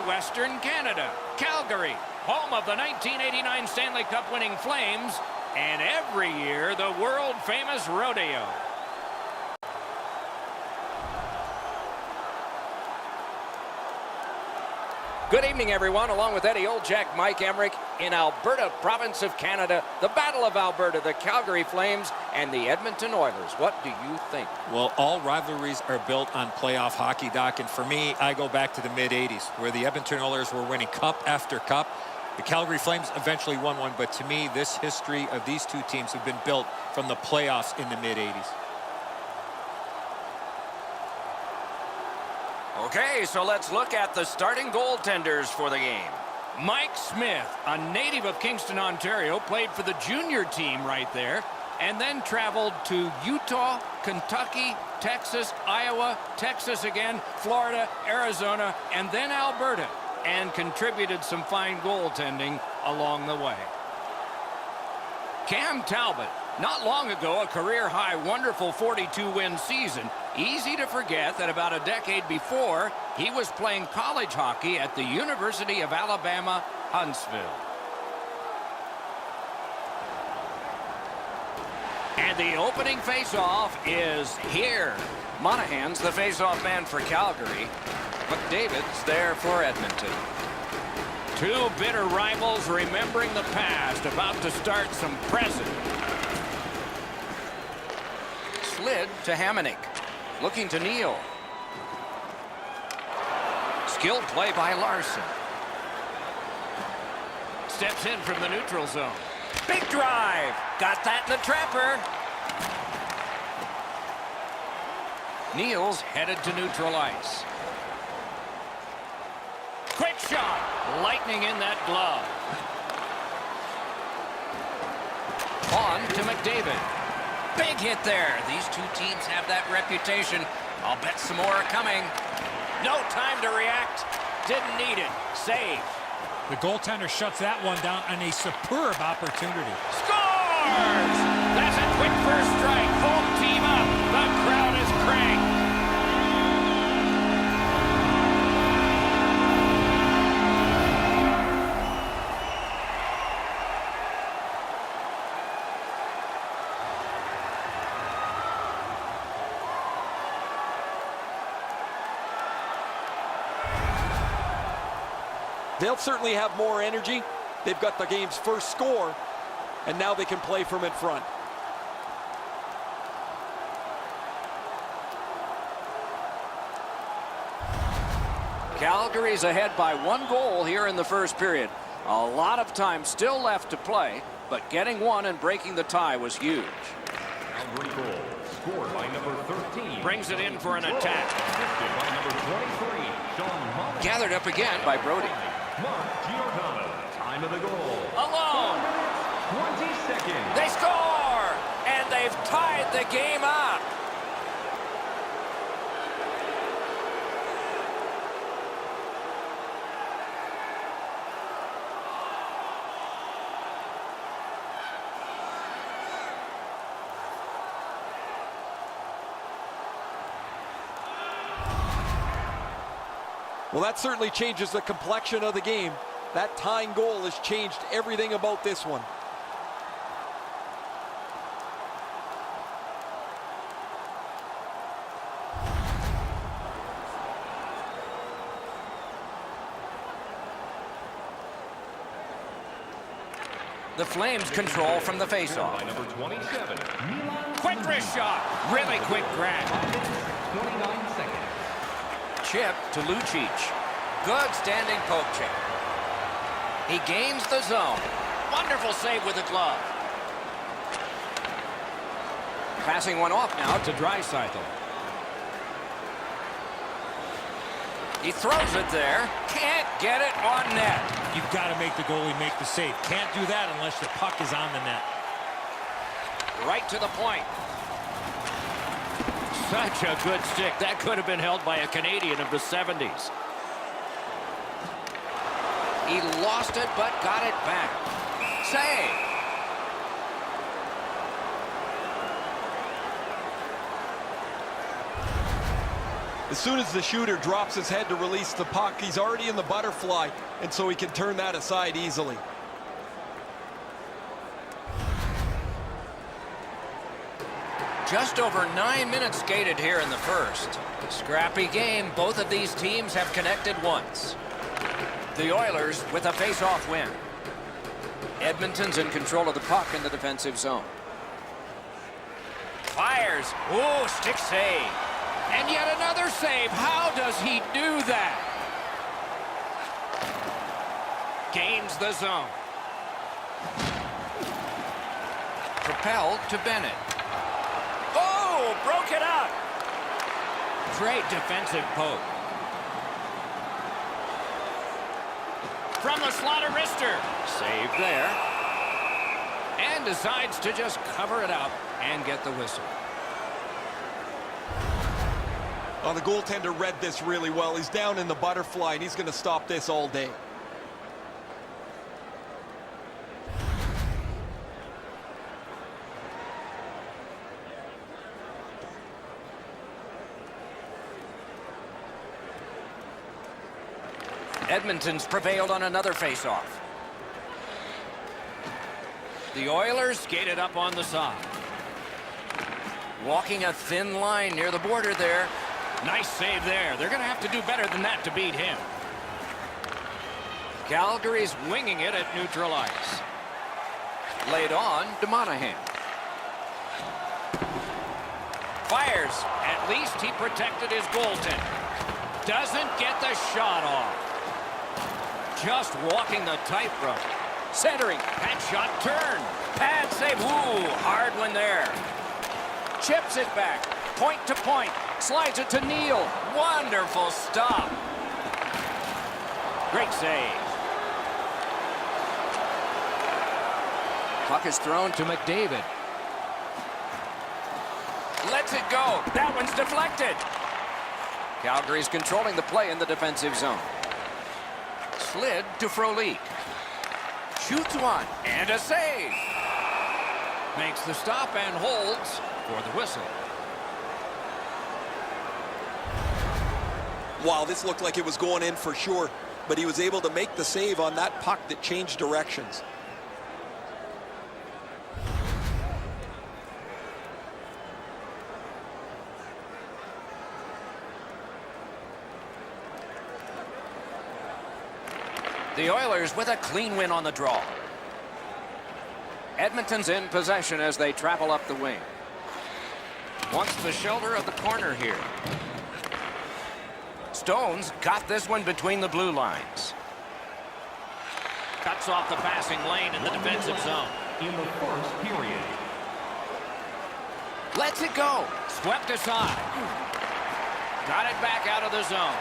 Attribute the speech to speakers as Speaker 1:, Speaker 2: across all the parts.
Speaker 1: Western Canada, Calgary, home of the 1989 Stanley Cup winning Flames, and every year the world-famous rodeo. Good evening, everyone. Along with Eddie Olczak, Mike Emmerich in Alberta, province of Canada, the Battle of Alberta, the Calgary Flames, and the Edmonton Oilers. What do you think?
Speaker 2: Well, all rivalries are built on playoff hockey, Doc, and for me, I go back to the mid-'80s, where the Edmonton Oilers were winning cup after cup. The Calgary Flames eventually won one, but to me, this history of these two teams have been built from the playoffs in the mid-'80s.
Speaker 1: Okay, so let's look at the starting goaltenders for the game. Mike Smith, a native of Kingston, Ontario, played for the junior team right there, and then traveled to Utah, Kentucky, Texas, Iowa, Texas again, Florida, Arizona, and then Alberta, and contributed some fine goaltending along the way. Cam Talbot, not long ago, a career-high, wonderful 42-win season. Easy to forget that about a decade before, he was playing college hockey at the University of Alabama, Huntsville. And the opening face-off is here. Monahan's the face-off man for Calgary. McDavid's there for Edmonton. Two bitter rivals remembering the past, about to start some present. Slid to Hamonic. Looking to Neal. Skilled play by Larson. Steps in from the neutral zone. Big drive. Got that in the trapper. Neal's headed to neutral ice. Quick shot. Lightning in that glove. On to McDavid. Big hit there. These two teams have that reputation. I'll bet some more are coming. No time to react. Didn't need it. Save.
Speaker 3: The goaltender shuts that one down on a superb opportunity.
Speaker 1: Scores! That's a quick first strike. Home team up. The crowd is cranked.
Speaker 4: They'll certainly have more energy. They've got the game's first score, and now they can play from in front.
Speaker 1: Calgary's ahead by 1 goal here in the first period. A lot of time still left to play, but getting one and breaking the tie was huge.
Speaker 5: Calgary goal scored by number 13.
Speaker 1: Brings it in for an attack.
Speaker 5: Assisted by number 23, Sean Monahan.
Speaker 1: Gathered up again by Brody.
Speaker 5: Mark Giordano. Time of the goal.
Speaker 1: Alone.
Speaker 5: 20 seconds.
Speaker 1: They score! And they've tied the game up.
Speaker 4: Well, that certainly changes the complexion of the game. That tying goal has changed everything about this one.
Speaker 1: The Flames control from the faceoff.
Speaker 5: By number 27.
Speaker 1: Quick wrist shot. Really quick grab.
Speaker 5: 29 seconds.
Speaker 1: Chip to Lucic. Good standing poke check. He gains the zone. Wonderful save with the glove. Passing one off now to Draisaitl. He throws it there. Can't get it on net.
Speaker 3: You've got to make the goalie make the save. Can't do that unless the puck is on the net.
Speaker 1: Right to the point. Such a good stick. That could have been held by a Canadian of the 70s. He lost it, but got it back. Save.
Speaker 4: As soon as the shooter drops his head to release the puck, he's already in the butterfly, and so he can turn that aside easily.
Speaker 1: Just over 9 minutes skated here in the first. Scrappy game. Both of these teams have connected once. The Oilers with a face-off win. Edmonton's in control of the puck in the defensive zone. Fires. Oh, stick save. And yet another save. How does he do that? Gains the zone. Propelled to Bennett. Oh, broke it up. Great defensive poke. From the slot of wrister. Save there. And decides to just cover it up and get the whistle.
Speaker 4: Well, the goaltender read this really well. He's down in the butterfly, and he's going to stop this all day.
Speaker 1: Edmonton's prevailed on another face-off. The Oilers skated up on the side. Walking a thin line near the border there. Nice save there. They're going to have to do better than that to beat him. Calgary's winging it at neutral ice. Laid on to Monahan. Fires. At least he protected his goaltender. Doesn't get the shot off. Just walking the tightrope. Centering. Pad shot turn. Pad save. Ooh, hard one there. Chips it back. Point to point. Slides it to Neal. Wonderful stop. Great save. Puck is thrown to McDavid. Lets it go. That one's deflected. Calgary's controlling the play in the defensive zone. Slid to Frolik. Shoots one and a save. Makes the stop and holds for the whistle.
Speaker 4: Wow, this looked like it was going in for sure, but he was able to make the save on that puck that changed directions.
Speaker 1: The Oilers with a clean win on the draw. Edmonton's in possession as they travel up the wing. Wants the shoulder of the corner here. Stone's got this one between the blue lines. Cuts off the passing lane in the defensive zone.
Speaker 5: In the first period.
Speaker 1: Lets it go. Swept aside. Got it back out of the zone.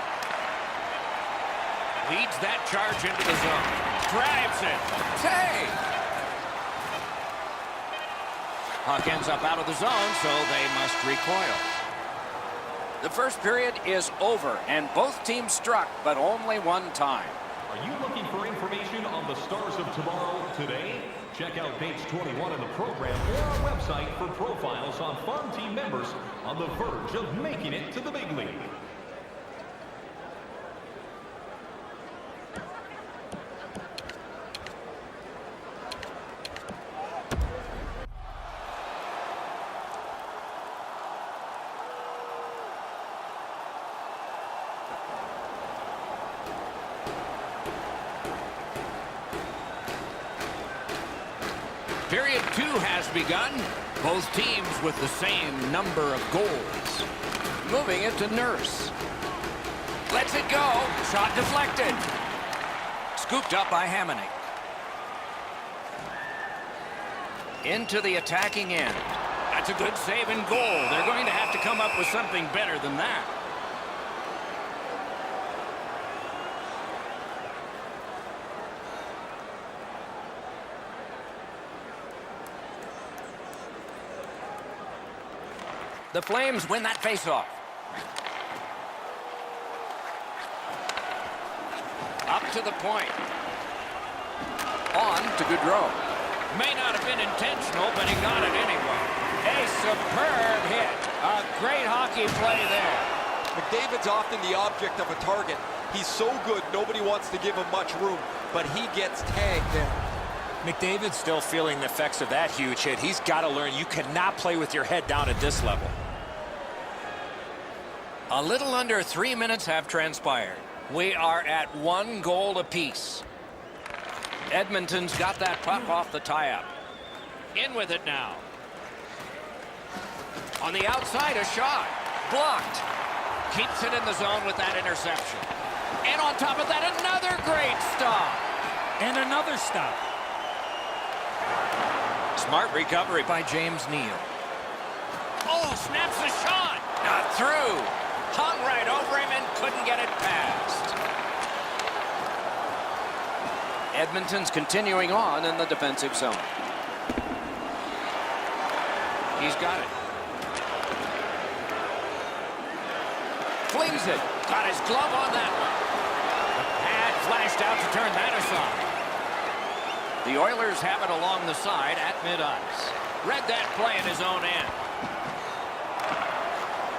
Speaker 1: Leads that charge into the zone. Drives it. Save. Puck ends up out of the zone, so they must recoil. The first period is over, and both teams struck, but only one time.
Speaker 5: Are you looking for information on the Stars of Tomorrow today? Check out page 21 of the program or our website for profiles on farm team members on the verge of making it to the big league.
Speaker 1: Period 2 has begun. Both teams with the same number of goals. Moving it to Nurse. Lets it go. Shot deflected. Scooped up by Hamonic. Into the attacking end. That's a good save and goal. They're going to have to come up with something better than that. The Flames win that faceoff. Up to the point. On to Gaudreau. May not have been intentional, but he got it anyway. A superb hit. A great hockey play there.
Speaker 4: McDavid's often the object of a target. He's so good, nobody wants to give him much room, but he gets tagged there.
Speaker 2: McDavid's still feeling the effects of that huge hit. He's got to learn you cannot play with your head down at this level.
Speaker 1: A little under 3 minutes have transpired. We are at 1 goal apiece. Edmonton's got that puck off the tie-up. In with it now. On the outside, a shot. Blocked. Keeps it in the zone with that interception. And on top of that, another great stop.
Speaker 3: And another stop.
Speaker 1: Smart recovery by James Neal. Oh, snaps the shot. Not through. Hung right over him and couldn't get it past. Edmonton's continuing on in the defensive zone. He's got it. Flings it. Got his glove on that one. The pad flashed out to turn that aside. The Oilers have it along the side at mid-ice. Read that play in his own end.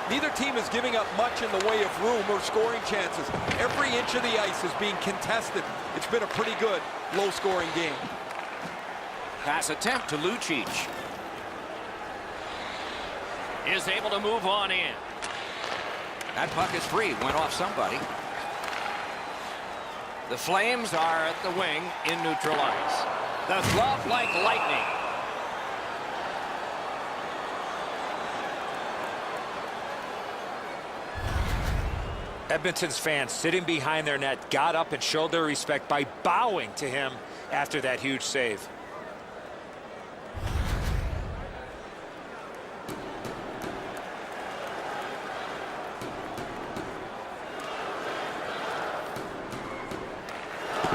Speaker 4: Neither team is giving up much in the way of room or scoring chances. Every inch of the ice is being contested. It's been a pretty good, low-scoring game.
Speaker 1: Pass attempt to Lucic. Is able to move on in. That puck is free. Went off somebody. The Flames are at the wing in neutral ice. The glove like lightning.
Speaker 2: Edmonton's fans sitting behind their net got up and showed their respect by bowing to him after that huge save.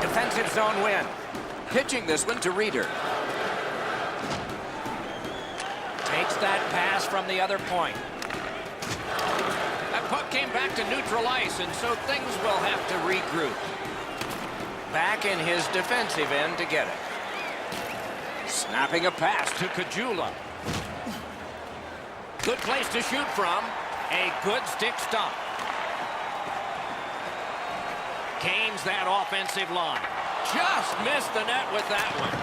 Speaker 1: Defensive zone win. Pitching this one to Reeder. Takes that pass from the other point. That puck came back to neutral ice, and so things will have to regroup. Back in his defensive end to get it. Snapping a pass to Kajula. Good place to shoot from. A good stick stop. Gains that offensive line. Just missed the net with that one.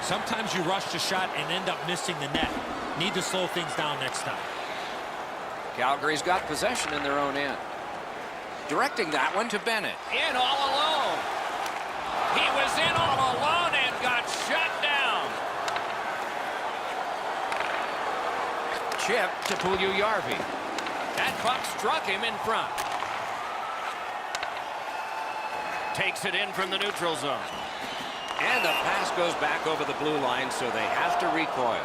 Speaker 3: Sometimes you rush the shot and end up missing the net. Need to slow things down next time.
Speaker 1: Calgary's got possession in their own end. Directing that one to Bennett. In all alone. He was in all alone and got shut down. Chip to Puljujärvi. That puck struck him in front. Takes it in from the neutral zone. And the pass goes back over the blue line, so they have to recoil.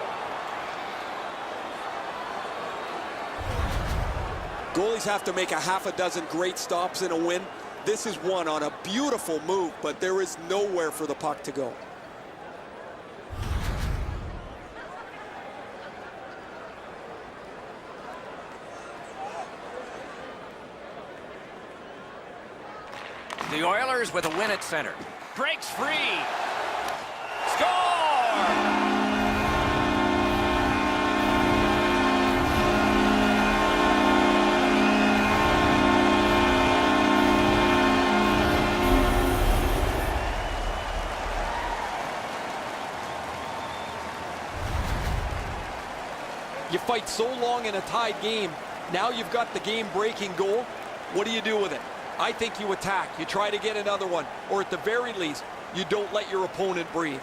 Speaker 4: Goalies have to make a half a dozen great stops in a win. This is one on a beautiful move, but there is nowhere for the puck to go.
Speaker 1: The Oilers with a win at center. Breaks free. Score!
Speaker 4: You fight so long in a tied game. Now you've got the game-breaking goal. What do you do with it? I think you attack. You try to get another one. Or at the very least, you don't let your opponent breathe.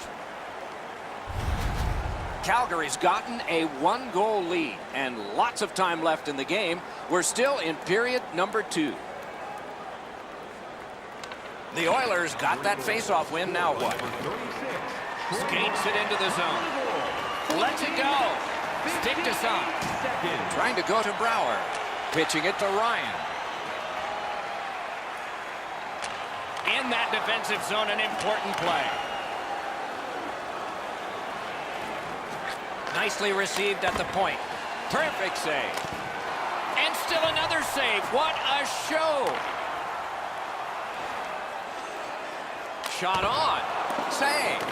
Speaker 1: Calgary's gotten a 1-goal lead and lots of time left in the game. We're still in period number 2. The Oilers got that face-off win. Now what? Skates it into the zone. Lets it go. Stick to side. Trying to go to Brouwer. Pitching it to Ryan. In that defensive zone, an important play. Nicely received at the point. Perfect save. And still another save. What a show. Shot on. Save.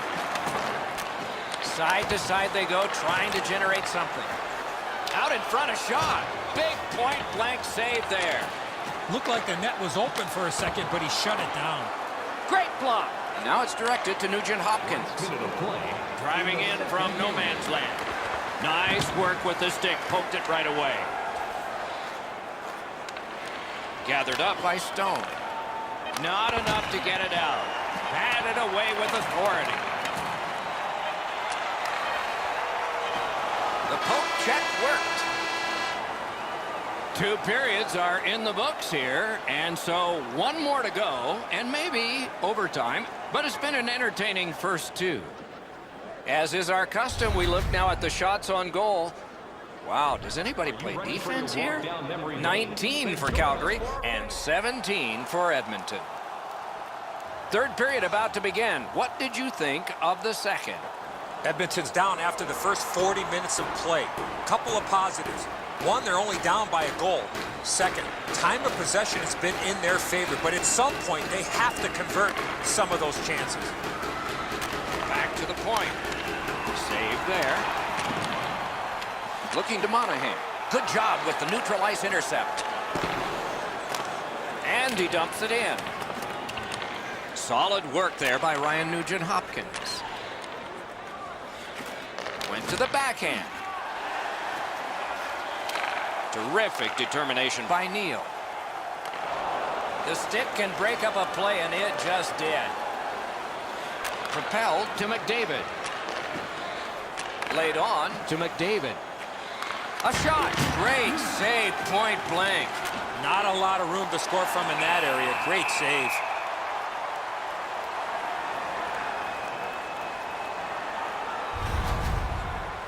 Speaker 1: Side to side they go, trying to generate something. Out in front, a shot. Big point-blank save there.
Speaker 3: Looked like the net was open for a second, but he shut it down.
Speaker 1: Great block. Now it's directed to Nugent Hopkins.
Speaker 5: Minute of play.
Speaker 1: Driving in from no man's land. Nice work with the stick. Poked it right away. Gathered up by Stone. Not enough to get it out. Batted away with authority. The poke check worked. 2 periods are in the books here, and so 1 more to go, and maybe overtime, but it's been an entertaining first 2. As is our custom, we look now at the shots on goal. Wow, does anybody play defense here? 19 for Calgary and 17 for Edmonton. 3rd period about to begin. What did you think of the second?
Speaker 2: Edmonton's down after the first 40 minutes of play. Couple of positives. 1, they're only down by a goal. 2nd, time of possession has been in their favor, but at some point they have to convert some of those chances.
Speaker 1: Back to the point. Save there. Looking to Monahan. Good job with the neutral ice intercept. And he dumps it in. Solid work there by Ryan Nugent-Hopkins. Went to the backhand. Terrific determination by Neal. The stick can break up a play, and it just did. Propelled to McDavid. Laid on to McDavid. A shot. Great save, point blank.
Speaker 2: Not a lot of room to score from in that area. Great save.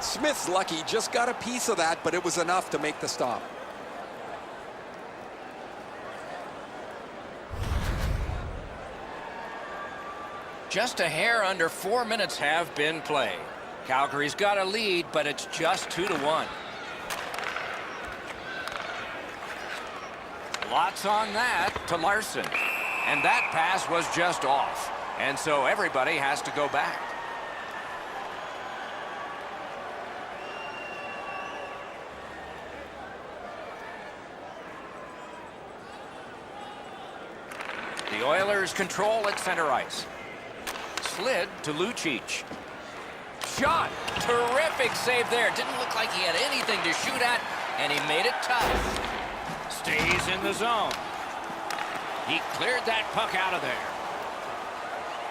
Speaker 4: Smith's lucky, just got a piece of that, but it was enough to make the stop.
Speaker 1: Just a hair under 4 minutes have been played. Calgary's got a lead, but it's just 2-1. Lots on that to Larson. And that pass was just off. And so everybody has to go back. The Oilers control at center ice. Slid to Lucic. Shot. Terrific save there. Didn't look like he had anything to shoot at, and he made it tough. Stays in the zone. He cleared that puck out of there.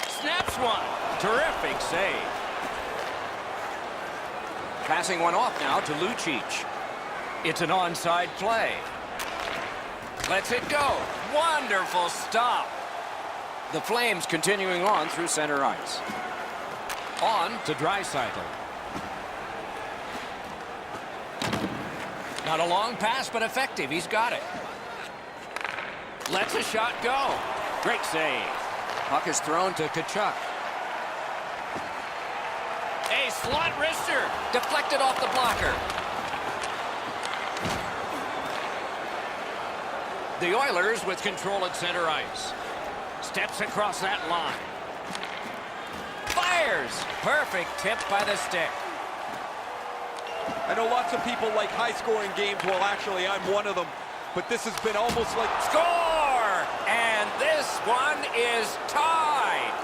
Speaker 1: Snaps one. Terrific save. Passing one off now to Lucic. It's an onside play. Lets it go. Wonderful stop. The Flames continuing on through center ice. On to Draisaitl. Not a long pass, but effective. He's got it. Lets a shot go. Great save. Puck is thrown to Tkachuk. A slot wrister. Deflected off the blocker. The Oilers with control at center ice. Steps across that line. Fires. Perfect tip by the stick.
Speaker 4: I know lots of people like high-scoring games. Well, actually, I'm one of them. But this has been almost like...
Speaker 1: Score! And this one is tied.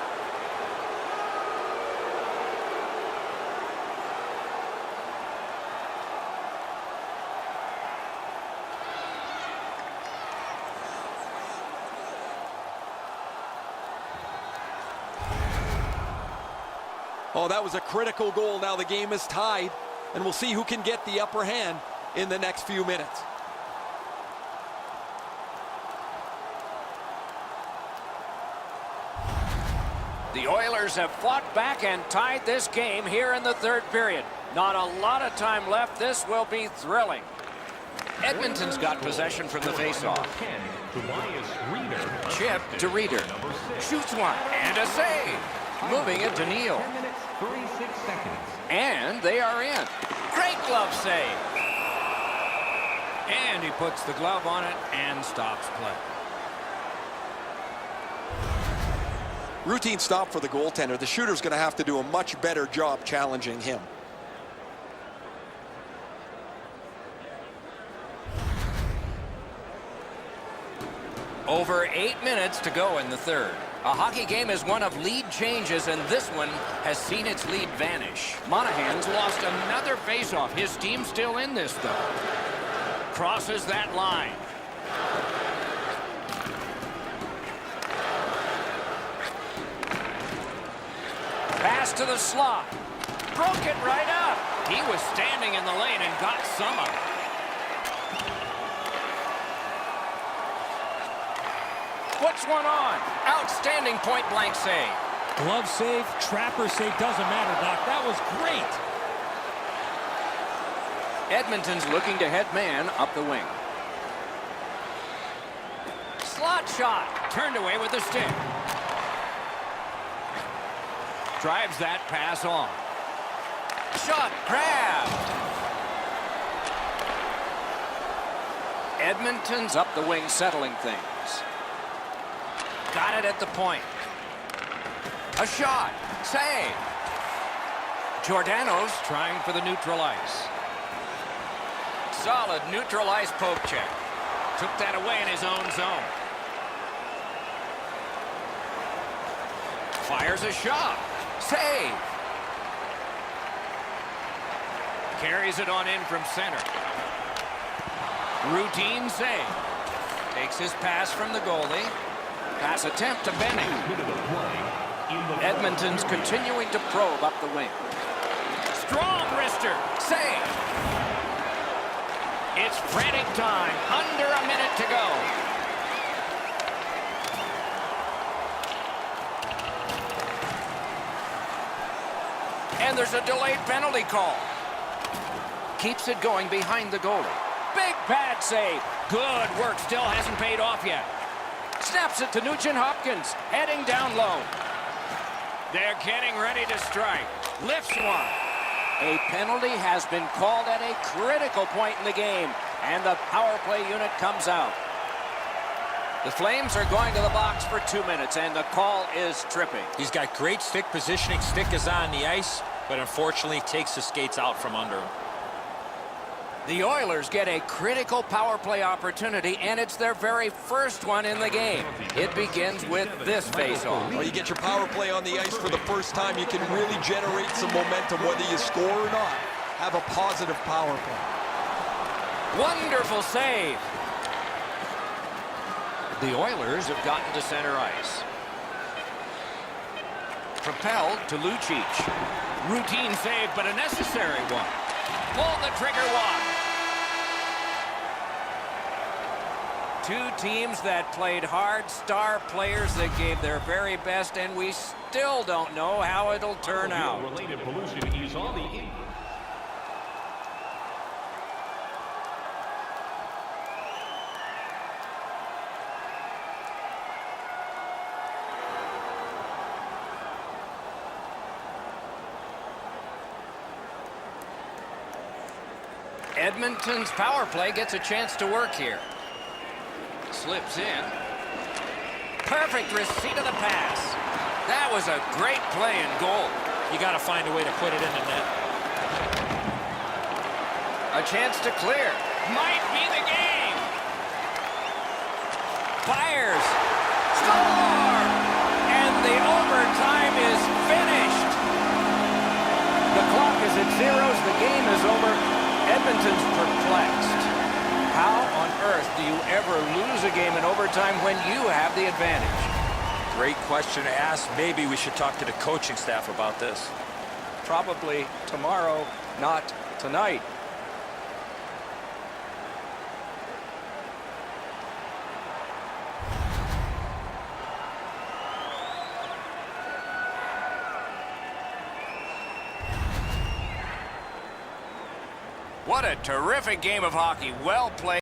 Speaker 4: Oh, that was a critical goal. Now the game is tied, and we'll see who can get the upper hand in the next few minutes.
Speaker 1: The Oilers have fought back and tied this game here in the 3rd period. Not a lot of time left. This will be thrilling. Edmonton's got possession from the faceoff. Chip to Reeder. Shoots one and a save. Moving it to Neal.
Speaker 5: 10 minutes, 36 seconds.
Speaker 1: And they are in. Great glove save. And he puts the glove on it and stops play.
Speaker 4: Routine stop for the goaltender. The shooter's going to have to do a much better job challenging him.
Speaker 1: Over 8 minutes to go in the third. A hockey game is one of lead changes, and this one has seen its lead vanish. Monahan's lost another faceoff. His team's still in this, though. Crosses that line. Pass to the slot. Broke it right up. He was standing in the lane and got some of it. Puts one on. Outstanding point-blank save.
Speaker 3: Glove save, trapper save, doesn't matter, Doc. That was great.
Speaker 1: Edmonton's looking to head man up the wing. Slot shot. Turned away with the stick. Drives that pass on. Shot grabbed. Edmonton's up the wing, settling things. Got it at the point. A shot. Save. Giordano's trying for the neutral ice. Solid neutral ice poke check. Took that away in his own zone. Fires a shot. Save. Carries it on in from center. Routine save. Takes his pass from the goalie. Pass attempt to Benning. Edmonton's continuing to probe up the wing. Strong wrister. Save. It's frantic time. Under a minute to go. And there's a delayed penalty call. Keeps it going behind the goalie. Big pad save. Good work. Still hasn't paid off yet. Snaps it to Nugent-Hopkins. Heading down low. They're getting ready to strike. Lifts one. A penalty has been called at a critical point in the game, and the power play unit comes out. The Flames are going to the box for 2 minutes, and the call is tripping.
Speaker 2: He's got great stick positioning. Stick is on the ice, but unfortunately takes the skates out from under him.
Speaker 1: The Oilers get a critical power play opportunity, and it's their very first one in the game. It begins with this faceoff.
Speaker 4: Well, you get your power play on the ice for the first time, you can really generate some momentum, whether you score or not. Have a positive power play.
Speaker 1: Wonderful save. The Oilers have gotten to center ice. Propelled to Lucic. Routine save, but a necessary one. Pull the trigger one. Two teams that played hard, star players that gave their very best, and we still don't know how it'll turn out.
Speaker 5: Related pollution is on the
Speaker 1: Edmonton's power play gets a chance to work here. Slips in. Perfect receipt of the pass. That was a great play and goal.
Speaker 2: You got to find a way to put it in the net.
Speaker 1: A chance to clear. Might be the game. Fires. Score! And the overtime is finished. The clock is at zeros. The game is over. Edmonton's perplexed. How on earth do you ever lose a game in overtime when you have the advantage?
Speaker 2: Great question to ask. Maybe we should talk to the coaching staff about this.
Speaker 1: Probably tomorrow, not tonight. What a terrific game of hockey. Well played.